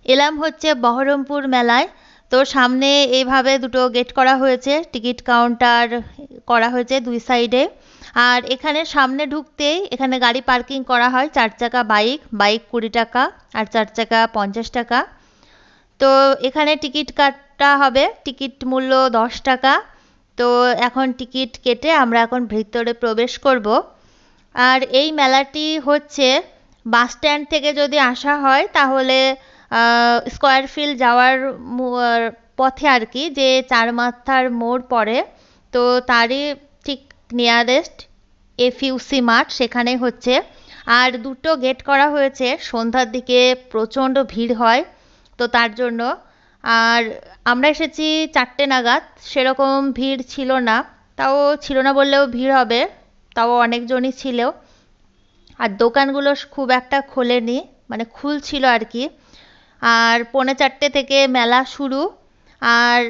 এলাম হচ্ছে বহরমপুর মেলায়। তো সামনে এইভাবে দুটো গেট করা হয়েছে, টিকিট কাউন্টার করা হয়েছে দুই সাইডে। আর এখানে সামনে ঢুকতেই এখানে গাড়ি পার্কিং করা হয়, 4 চাকা বাইক, বাইক 20 টাকা আর 4 চাকা 50 টাকা। তো এখানে টিকিট কাটা হবে, টিকিট মূল্য 10 টাকা। তো এখন টিকিট কেটে আমরা এখন ভিতরে প্রবেশ করব। আর এই মেলাটি হচ্ছে বাস স্ট্যান্ড থেকে যদি আসা হয় তাহলে স্কয়ার ফিল্ড যাওয়ার পথে আর কি, যে চার মাথার মোড় পড়ে, তো তারই ঠিক নিয়ারেস্ট এফইউসি মাঠ সেখানেই হচ্ছে। আর দুটো গেট করা হয়েছে, সন্ধ্যার দিকে প্রচণ্ড ভিড় হয়, তো তার জন্য। আর আমরা এসেছি 4টে নাগাদ, সেরকম ভিড় ছিল না, তাও ছিল না বললেও ভিড় হবে, তাও অনেকজনই ছিল। আর দোকানগুলো খুব একটা খোলেনি, মানে খুলছিল আর কি। আর 3:45 থেকে মেলা শুরু। আর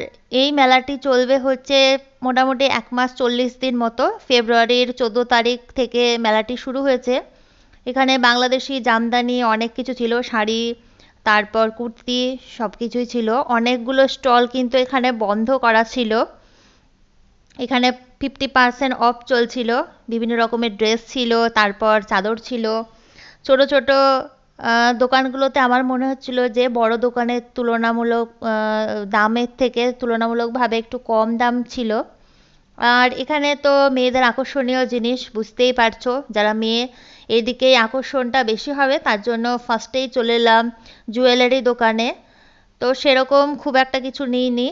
এই মেলাটি চলবে হচ্ছে মোটামুটি 1 মাস 40 দিন মতো। ফেব্রুয়ারির 14 তারিখ থেকে মেলাটি শুরু হয়েছে। এখানে বাংলাদেশি জামদানি অনেক কিছু ছিল, শাড়ি, তারপর কুর্তি, সব কিছুই ছিল। অনেকগুলো স্টল কিন্তু এখানে বন্ধ করা ছিল। এখানে 50% অফ চলছিল, বিভিন্ন রকমের ড্রেস ছিল, তারপর চাদর ছিল। ছোট ছোট দোকানগুলোতে আমার মনে হচ্ছিল যে বড় দোকানের তুলনামূলক দামের থেকে তুলনামূলকভাবে একটু কম দাম ছিল। আর এখানে তো মেয়েদের আকর্ষণীয় জিনিস বুঝতেই পারছো, যারা মেয়ে এদিকেই আকর্ষণটা বেশি হবে, তার জন্য ফার্স্টেই চলে এলাম জুয়েলারি দোকানে। তো সেরকম খুব একটা কিছু নিইনি।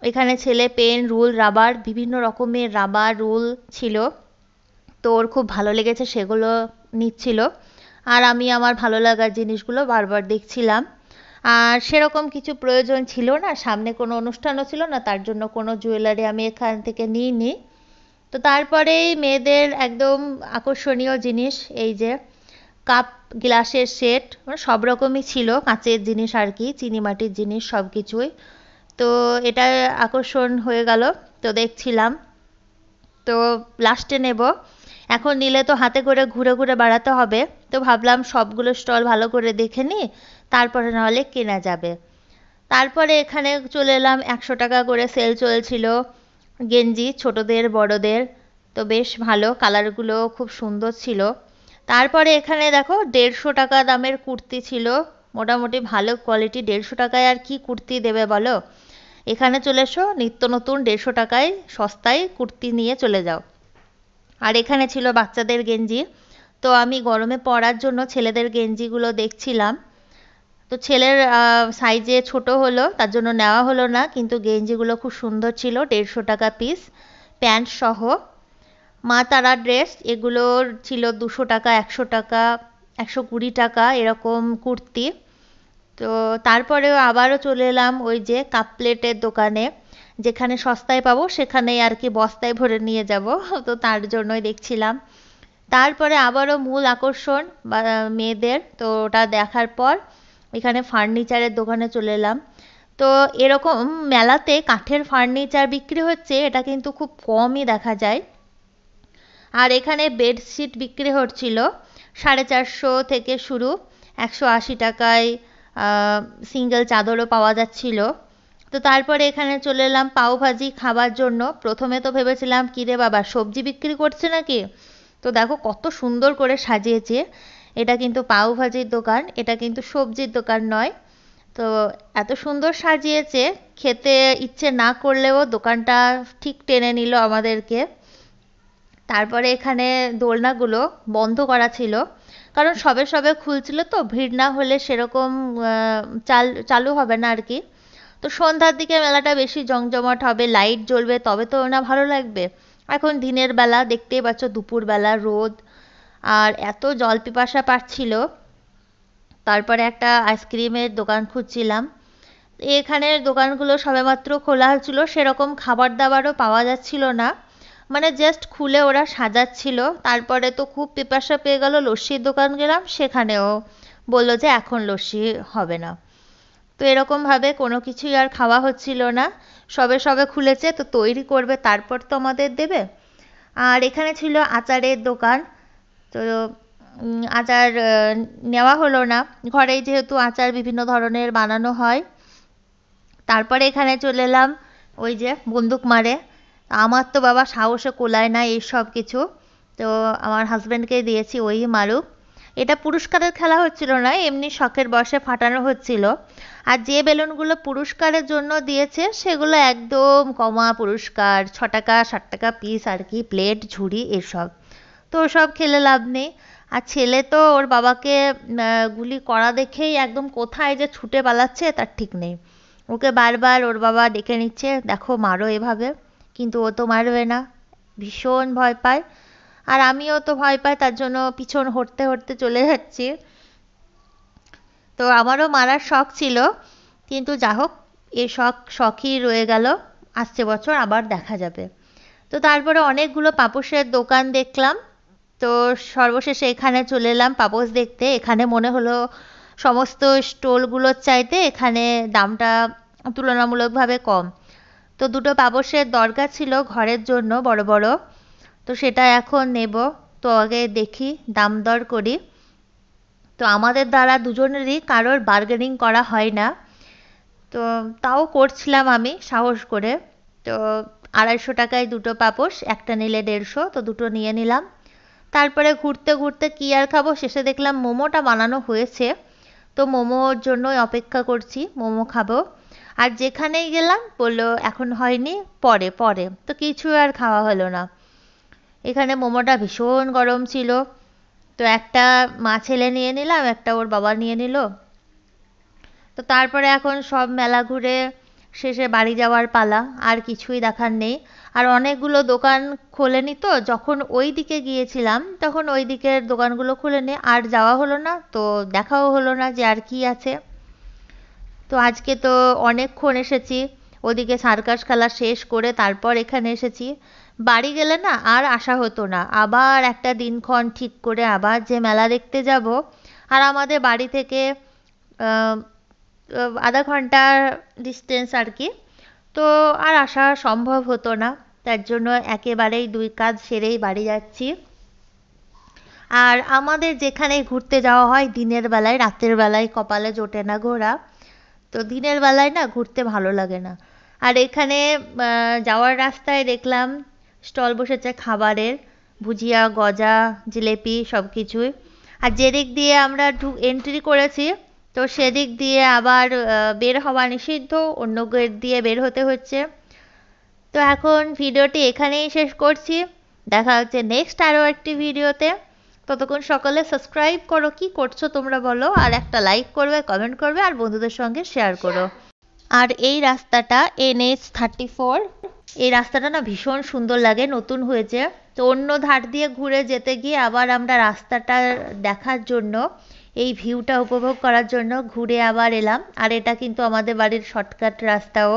এখানে ছেলে পেন, রুল, রাবার, বিভিন্ন রকমের রাবার রুল ছিল। তো ওর খুব ভালো লেগেছে, সেগুলো নিচ্ছিল। আর আমি আমার ভালো লাগার জিনিসগুলো বারবার দেখছিলাম। আর সেরকম কিছু প্রয়োজন ছিল না, সামনে কোনো অনুষ্ঠানও ছিল না, তার জন্য কোনো জুয়েলারি আমি এখান থেকে নিইনি। তো তারপরেই মেয়েদের একদম আকর্ষণীয় জিনিস, এই যে কাপ গ্লাসের সেট, মানে সব রকমই ছিল, কাঁচের জিনিস আর কি, চিনিমাটির জিনিস সব কিছুই। তো এটা আকর্ষণ হয়ে গেল, তো দেখছিলাম। তো লাস্টে নেব, এখন নিলে তো হাতে করে ঘুরে ঘুরে বেড়াতে হবে। তো ভাবলাম সবগুলো স্টল ভালো করে দেখে নিই, তারপরে নাহলে কেনা যাবে। তারপরে এখানে চলে এলাম, 100 টাকা করে সেল চলছিল, গেঞ্জি ছোটদের বড়দের। তো বেশ ভালো, কালারগুলো খুব সুন্দর ছিল। তারপরে এখানে দেখো 150 টাকা দামের কুর্তি ছিল, মোটামুটি ভালো কোয়ালিটি। 150 টাকায় আর কি কুর্তি দেবে বলো? এখানে চলে এসো, নিত্য নতুন 150 টাকায় সস্তায় কুর্তি নিয়ে চলে যাও। আর এখানে ছিল বাচ্চাদের গেঞ্জি। তো আমি গরমে পরার জন্য ছেলেদের গেঞ্জিগুলো দেখছিলাম। তো ছেলের সাইজে ছোট হলো, তার জন্য নেওয়া হলো না, কিন্তু গেঞ্জিগুলো খুব সুন্দর ছিল, 150 টাকা পিস, প্যান্ট সহ। মা তারা ড্রেস এগুলোর ছিল 200 টাকা, 100 টাকা, 120 টাকা এরকম কুর্তি। তো তারপরেও আবারও চলে এলাম ওই যে কাপ প্লেটের দোকানে, যেখানে সস্তায় পাবো সেখানেই আর কি বস্তায় ভরে নিয়ে যাব। তো তার জন্যই দেখছিলাম। তারপরে আবারও মূল আকর্ষণ মেয়েদের, তো ওটা দেখার পর এখানে ফার্নিচারের দোকানে চলে এলাম। তো এরকম মেলাতে কাঠের ফার্নিচার বিক্রি হচ্ছে, এটা কিন্তু খুব কমই দেখা যায়। আর এখানে বেডশিট বিক্রি হচ্ছিল, 450 থেকে শুরু, 180 টাকায় সিঙ্গেল চাদরও পাওয়া যাচ্ছিল। তো তারপরে এখানে চলে এলাম পাওভাজি খাবার জন্য। প্রথমে তো ভেবেছিলাম কিরে বাবা সবজি বিক্রি করছে নাকি। তো দেখো কত সুন্দর করে সাজিয়েছে, এটা কিন্তু পাওভাজির দোকান, এটা কিন্তু সবজির দোকান নয়। তো এত সুন্দর সাজিয়েছে, খেতে ইচ্ছে না করলেও দোকানটা ঠিক টেনে নিল আমাদেরকে। তারপরে এখানে দোলনাগুলো বন্ধ করা ছিল, কারণ সবে সবে খুলছিল, তো ভিড় না হলে সেরকম চালু হবে না আর কি। তো সন্ধ্যার দিকে মেলাটা বেশি জমজমাট হবে, লাইট জ্বলবে, তবে তো না ভালো লাগবে। এখন দিনের বেলা দেখতেই পাচ্ছ, দুপুরবেলা রোদ, আর এত জল পিপাসা পাচ্ছিল। তারপরে একটা আইসক্রিমের দোকান খুঁজছিলাম। এখানের দোকানগুলো সবেমাত্র খোলা হচ্ছিল, সেরকম খাবার দাবারও পাওয়া যাচ্ছিল না, মানে জাস্ট খুলে ওরা সাজাচ্ছিল। তারপরে তো খুব পিপাসা পেয়ে গেল, লস্যির দোকান গেলাম, সেখানেও বললো যে এখন লস্যি হবে না। তো এরকমভাবে কোনো কিছুই আর খাওয়া হচ্ছিল না, সবে সবে খুলেছে, তো তৈরি করবে তারপর তো আমাদের দেবে। আর এখানে ছিল আচারের দোকান। তো আচার নেওয়া হলো না, ঘরেই যেহেতু আচার বিভিন্ন ধরনের বানানো হয়। তারপরে এখানে চলে এলাম ওই যে বন্দুক মারে। আমার তো বাবা সাহসে কোলায় না এইসব কিছু, তো আমার হাজব্যান্ডকে দিয়েছি ওই মারুক। এটা পুরস্কারের খেলা হচ্ছিল না, এমনি শখের বশে ফাটানো হচ্ছিল। আর যে বেলুনগুলো পুরস্কারের জন্য দিয়েছে সেগুলো একদম কমা পুরস্কার, 6 টাকা 7 টাকা পিস আর কি, প্লেট ঝুড়ি এসব। তো ওসব খেলে লাভ নেই। আর ছেলে তো ওর বাবাকে গুলি করা দেখেই একদম কোথায় যে ছুটে পালাচ্ছে তার ঠিক নেই। ওকে বারবার ওর বাবা ডেকে নিচ্ছে, দেখো মারো এভাবে, কিন্তু ও তো মারবে না, ভীষণ ভয় পায়। আর আমিও তো ভয় পাই, তার জন্য পিছন হটতে হটতে চলে যাচ্ছি। তো আমারও মারার শখ ছিল, কিন্তু যা হোক, এ শখই রয়ে গেল, আসছে বছর আবার দেখা যাবে। তো তারপরে অনেকগুলো পাপোশের দোকান দেখলাম। তো সর্বশেষে এখানে চলে এলাম পাপোশ দেখতে। এখানে মনে হলো সমস্ত স্টলগুলোর চাইতে এখানে দামটা তুলনামূলকভাবে কম। তো দুটো পাপোশের দরকার ছিল ঘরের জন্য বড় বড়, তো সেটা এখন নেব। তো আগে দেখি, দাম দর করি। তো আমাদের দ্বারা দুজনেরই কারোর বার্গেনিং করা হয় না, তো তাও করছিলাম আমি সাহস করে। তো 250 টাকায় দুটো পাপোশ, একটা নিলে 150, তো দুটো নিয়ে নিলাম। তারপরে ঘুরতে ঘুরতে কি আর খাবো, শেষে দেখলাম মোমোটা বানানো হয়েছে। তো মোমোর জন্যই অপেক্ষা করছি, মোমো খাবো। আর যেখানেই গেলাম বললো এখন হয়নি, পরে পরে, তো কিছু আর খাওয়া হলো না। এখানে মোমোটা ভীষণ গরম ছিল, তো একটা মা ছেলে নিয়ে নিলাম, একটা ওর বাবা নিয়ে নিল। তো তারপরে এখন সব মেলা ঘুরে শেষে বাড়ি যাওয়ার পালা, আর কিছুই দেখার নেই। আর অনেকগুলো দোকান খোলেনি, তো যখন ওই দিকে গিয়েছিলাম তখন ওই দিকের দোকানগুলো খুলেনি, আর যাওয়া হলো না, তো দেখাও হলো না যে আর কি আছে। তো আজকে তো অনেকক্ষণ এসেছি, ওদিকে সার্কাস খেলা শেষ করে তারপর এখানে এসেছি। বাড়ি গেলে না আর আসা হতো না, আবার একটা দিনক্ষণ ঠিক করে আবার যে মেলা দেখতে যাব। আর আমাদের বাড়ি থেকে আহ, আধা ঘন্টার ডিস্টেন্স আর কি, তো আর আসা সম্ভব হতো না। তার জন্য একেবারেই দুই কাজ সেরেই বাড়ি যাচ্ছি। আর আমাদের যেখানে ঘুরতে যাওয়া হয় দিনের বেলায়, রাতের বেলায় কপালে জোটে না ঘোরা। তো দিনের বেলায় না ঘুরতে ভালো লাগে না। আর এখানে যাওয়ার রাস্তায় দেখলাম স্টল বসেছে খাবারের, ভুজিয়া গজা জিলেপি সব কিছুই। আর যেদিক দিয়ে আমরা এন্ট্রি করেছি, তো সেদিক দিয়ে আবার বের হওয়া নিষিদ্ধ, অন্য গেট দিয়ে বের হতে হচ্ছে। তো এখন ভিডিওটি এখানেই শেষ করছি, দেখা হচ্ছে নেক্সট আরও একটি ভিডিওতে। ততক্ষণ সকলে সাবস্ক্রাইব করো, কি করছো তোমরা বলো, আর একটা লাইক করবে, কমেন্ট করবে, আর বন্ধুদের সঙ্গে শেয়ার করো। আর এই রাস্তাটা NH34, এই রাস্তাটা না ভীষণ সুন্দর লাগে, নতুন হয়েছে। তো অন্য ধার দিয়ে ঘুরে যেতে গিয়ে আবার আমরা রাস্তাটা দেখার জন্য, এই ভিউটা উপভোগ করার জন্য ঘুরে আবার এলাম। আর এটা কিন্তু আমাদের বাড়ির শর্টকাট রাস্তাও।